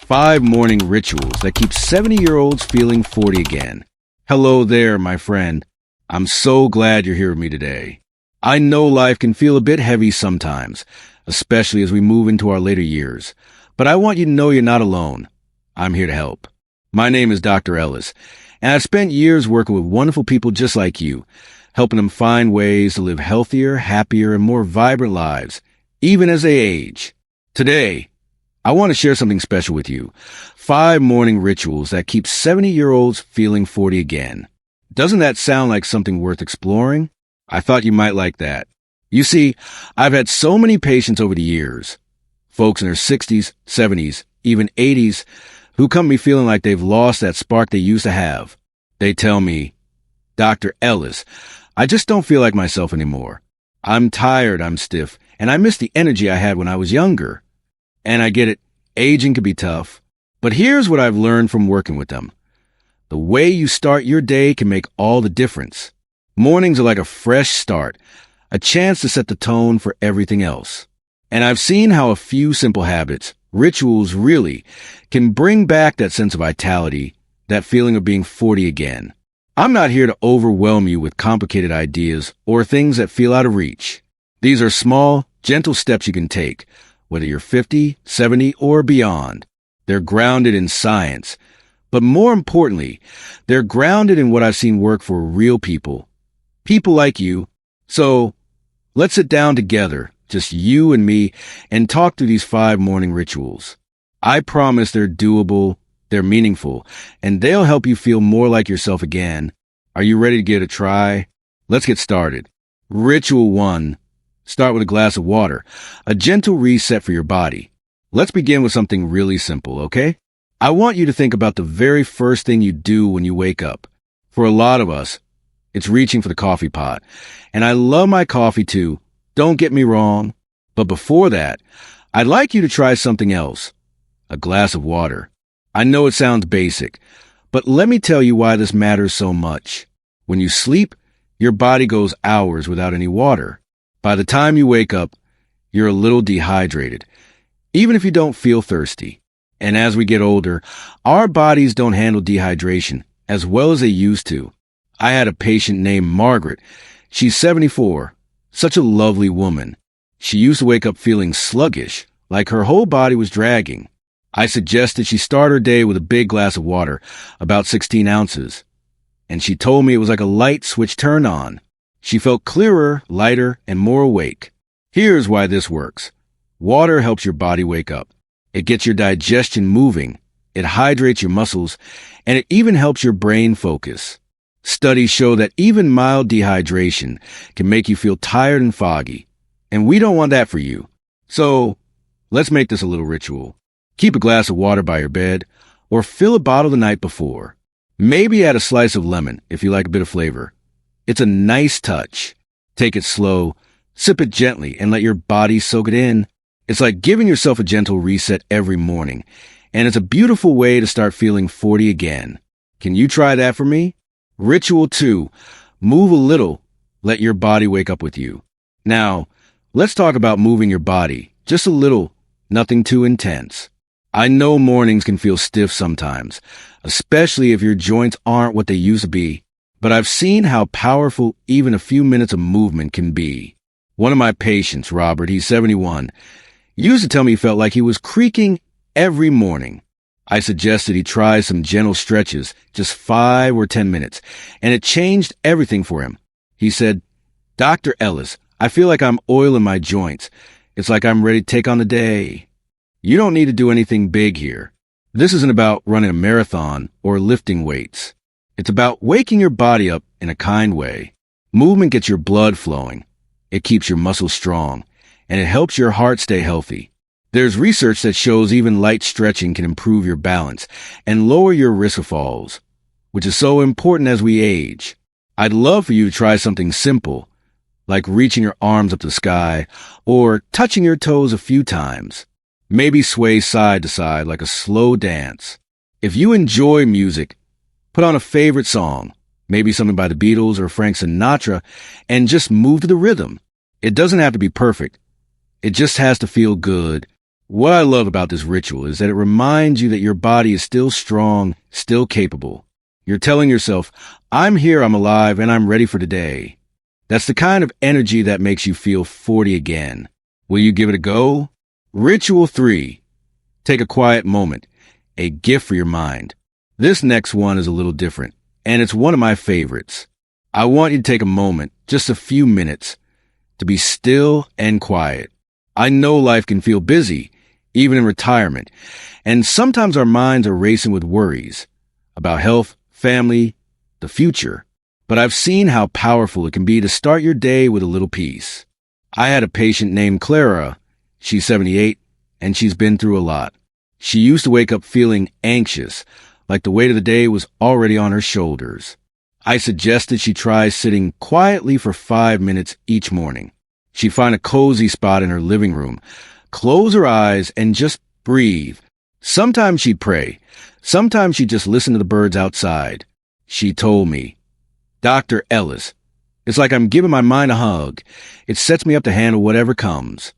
5 morning rituals that keep 70-year-olds feeling 40 again. Hello there, my friend. I'm so glad you're here with me today. I know life can feel a bit heavy sometimes, especially as we move into our later years. But I want you to know you're not alone. I'm here to help. My name is Dr. Ellis, and I've spent years working with wonderful people just like you, helping them find ways to live healthier, happier, and more vibrant lives, even as they age. Today, I want to share something special with you. 5 morning rituals that keep 70-year-olds feeling 40 again. Doesn't that sound like something worth exploring? I thought you might like that. You see, I've had so many patients over the years, folks in their 60s, 70s, even 80s, who come to me feeling like they've lost that spark they used to have. They tell me, Dr. Ellis, I just don't feel like myself anymore. I'm tired, I'm stiff, and I miss the energy I had when I was younger. And I get it, aging can be tough. But here's what I've learned from working with them. The way you start your day can make all the difference. Mornings are like a fresh start, a chance to set the tone for everything else. And I've seen how a few simple habits, rituals really, can bring back that sense of vitality, that feeling of being 40 again. I'm not here to overwhelm you with complicated ideas or things that feel out of reach. These are small, gentle steps you can take, whether you're 50, 70, or beyond. They're grounded in science. But more importantly, they're grounded in what I've seen work for real people. People like you. So let's sit down together, just you and me, and talk through these 5 morning rituals. I promise they're doable, they're meaningful, and they'll help you feel more like yourself again. Are you ready to give it a try? Let's get started. Ritual 1. Start with a glass of water, a gentle reset for your body. Let's begin with something really simple, okay? I want you to think about the very first thing you do when you wake up. For a lot of us, it's reaching for the coffee pot. And I love my coffee too, don't get me wrong. But before that, I'd like you to try something else. A glass of water. I know it sounds basic, but let me tell you why this matters so much. When you sleep, your body goes hours without any water. By the time you wake up, you're a little dehydrated, even if you don't feel thirsty. And as we get older, our bodies don't handle dehydration as well as they used to. I had a patient named Margaret. She's 74, such a lovely woman. She used to wake up feeling sluggish, like her whole body was dragging. I suggested she start her day with a big glass of water, about 16 ounces. And she told me it was like a light switch turned on. She felt clearer, lighter, and more awake. Here's why this works. Water helps your body wake up. It gets your digestion moving. It hydrates your muscles, and it even helps your brain focus. Studies show that even mild dehydration can make you feel tired and foggy, and we don't want that for you. So, let's make this a little ritual. Keep a glass of water by your bed, or fill a bottle the night before. Maybe add a slice of lemon if you like a bit of flavor. It's a nice touch. Take it slow, sip it gently, and let your body soak it in. It's like giving yourself a gentle reset every morning, and it's a beautiful way to start feeling 40 again. Can you try that for me? Ritual 2. Move a little. Let your body wake up with you. Now, let's talk about moving your body. Just a little, nothing too intense. I know mornings can feel stiff sometimes, especially if your joints aren't what they used to be. But I've seen how powerful even a few minutes of movement can be. One of my patients, Robert, he's 71, used to tell me he felt like he was creaking every morning. I suggested he try some gentle stretches, just 5 or 10 minutes, and it changed everything for him. He said, Dr. Ellis, I feel like I'm oiling my joints. It's like I'm ready to take on the day. You don't need to do anything big here. This isn't about running a marathon or lifting weights. It's about waking your body up in a kind way. Movement gets your blood flowing. It keeps your muscles strong, and it helps your heart stay healthy. There's research that shows even light stretching can improve your balance and lower your risk of falls, which is so important as we age. I'd love for you to try something simple, like reaching your arms up to the sky or touching your toes a few times. Maybe sway side to side like a slow dance. If you enjoy music, put on a favorite song, maybe something by the Beatles or Frank Sinatra, and just move to the rhythm. It doesn't have to be perfect. It just has to feel good. What I love about this ritual is that it reminds you that your body is still strong, still capable. You're telling yourself, I'm here, I'm alive, and I'm ready for today. That's the kind of energy that makes you feel 40 again. Will you give it a go? Ritual 3. Take a quiet moment. A gift for your mind. This next one is a little different, and it's one of my favorites. I want you to take a moment, just a few minutes, to be still and quiet. I know life can feel busy, even in retirement, and sometimes our minds are racing with worries about health, family, the future. But I've seen how powerful it can be to start your day with a little peace. I had a patient named Clara. She's 78, and she's been through a lot. She used to wake up feeling anxious, like the weight of the day was already on her shoulders. I suggested she try sitting quietly for 5 minutes each morning. She'd find a cozy spot in her living room, close her eyes, and just breathe. Sometimes she'd pray. Sometimes she'd just listen to the birds outside. She told me, Dr. Ellis, it's like I'm giving my mind a hug. It sets me up to handle whatever comes.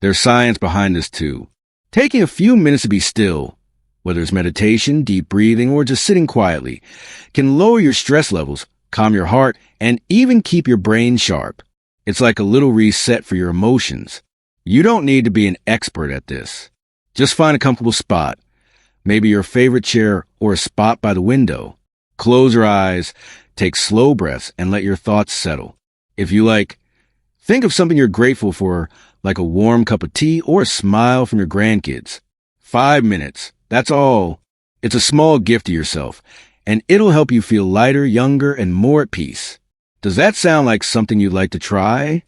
There's science behind this too. Taking a few minutes to be still, whether it's meditation, deep breathing, or just sitting quietly, can lower your stress levels, calm your heart, and even keep your brain sharp. It's like a little reset for your emotions. You don't need to be an expert at this. Just find a comfortable spot, maybe your favorite chair or a spot by the window. Close your eyes, take slow breaths, and let your thoughts settle. If you like, think of something you're grateful for, like a warm cup of tea or a smile from your grandkids. 5 minutes, that's all. It's a small gift to yourself, and it'll help you feel lighter, younger, and more at peace. Does that sound like something you'd like to try?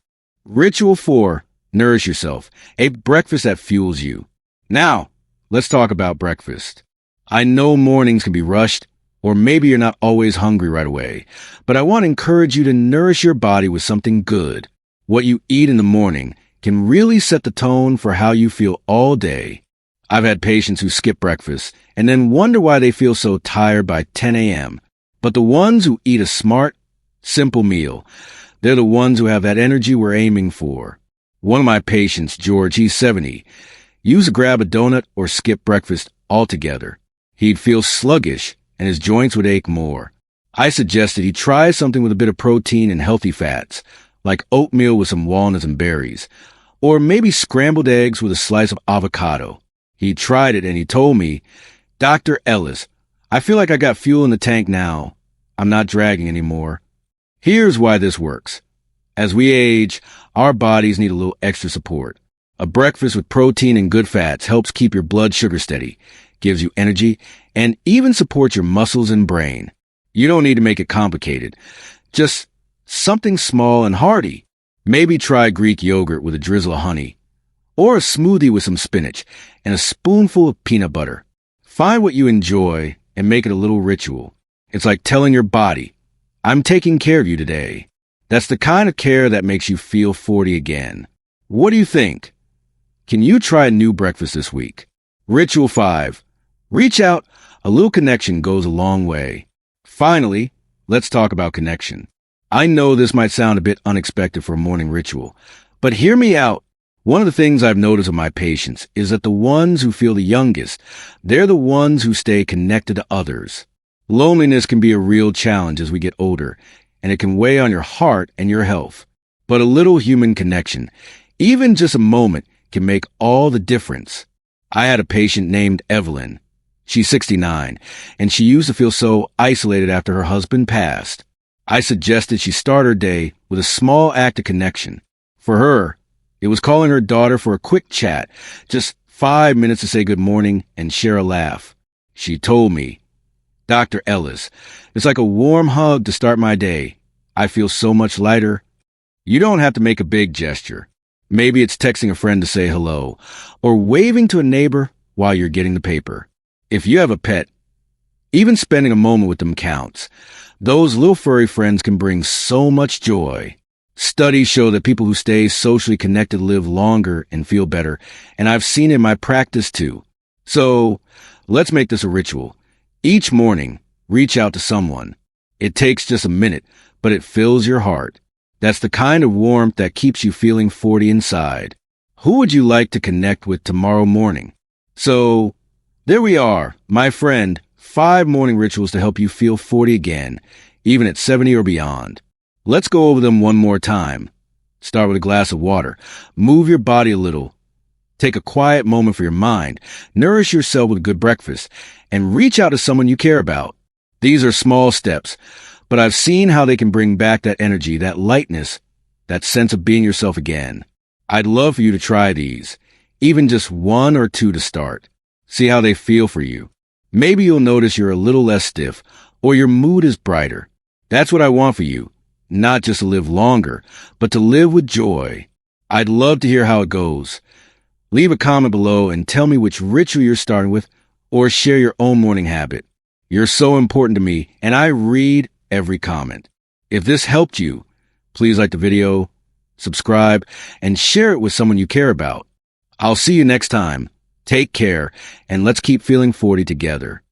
Ritual 4. Nourish yourself. A breakfast that fuels you. Now, let's talk about breakfast. I know mornings can be rushed, or maybe you're not always hungry right away, but I want to encourage you to nourish your body with something good. What you eat in the morning can really set the tone for how you feel all day. I've had patients who skip breakfast and then wonder why they feel so tired by 10 a.m. But the ones who eat a smart, simple meal, they're the ones who have that energy we're aiming for. One of my patients, George, he's 70, used to grab a donut or skip breakfast altogether. He'd feel sluggish and his joints would ache more. I suggested he try something with a bit of protein and healthy fats, like oatmeal with some walnuts and berries, or maybe scrambled eggs with a slice of avocado. He tried it and he told me, Dr. Ellis, I feel like I got fuel in the tank now. I'm not dragging anymore. Here's why this works. As we age, our bodies need a little extra support. A breakfast with protein and good fats helps keep your blood sugar steady, gives you energy, and even supports your muscles and brain. You don't need to make it complicated. Just something small and hearty. Maybe try Greek yogurt with a drizzle of honey, or a smoothie with some spinach and a spoonful of peanut butter. Find what you enjoy and make it a little ritual. It's like telling your body, I'm taking care of you today. That's the kind of care that makes you feel 40 again. What do you think? Can you try a new breakfast this week? Ritual 5. Reach out. A little connection goes a long way. Finally, let's talk about connection. I know this might sound a bit unexpected for a morning ritual, but hear me out. One of the things I've noticed with my patients is that the ones who feel the youngest, they're the ones who stay connected to others. Loneliness can be a real challenge as we get older, and it can weigh on your heart and your health. But a little human connection, even just a moment, can make all the difference. I had a patient named Evelyn. She's 69, and she used to feel so isolated after her husband passed. I suggested she start her day with a small act of connection. For her, it was calling her daughter for a quick chat, just 5 minutes to say good morning and share a laugh. She told me, Dr. Ellis, it's like a warm hug to start my day. I feel so much lighter. You don't have to make a big gesture. Maybe it's texting a friend to say hello, or waving to a neighbor while you're getting the paper. If you have a pet, even spending a moment with them counts. Those little furry friends can bring so much joy. Studies show that people who stay socially connected live longer and feel better, and I've seen it in my practice too. So, let's make this a ritual. Each morning, reach out to someone. It takes just a minute, but it fills your heart. That's the kind of warmth that keeps you feeling 40 inside. Who would you like to connect with tomorrow morning? So, there we are, my friend, 5 morning rituals to help you feel 40 again, even at 70 or beyond. Let's go over them one more time. Start with a glass of water. Move your body a little. Take a quiet moment for your mind. Nourish yourself with a good breakfast. And reach out to someone you care about. These are small steps, but I've seen how they can bring back that energy, that lightness, that sense of being yourself again. I'd love for you to try these, even just 1 or 2 to start. See how they feel for you. Maybe you'll notice you're a little less stiff, or your mood is brighter. That's what I want for you, not just to live longer, but to live with joy. I'd love to hear how it goes. Leave a comment below and tell me which ritual you're starting with, or share your own morning habit. You're so important to me, and I read every comment. If this helped you, please like the video, subscribe, and share it with someone you care about. I'll see you next time. Take care, and let's keep feeling 40 together.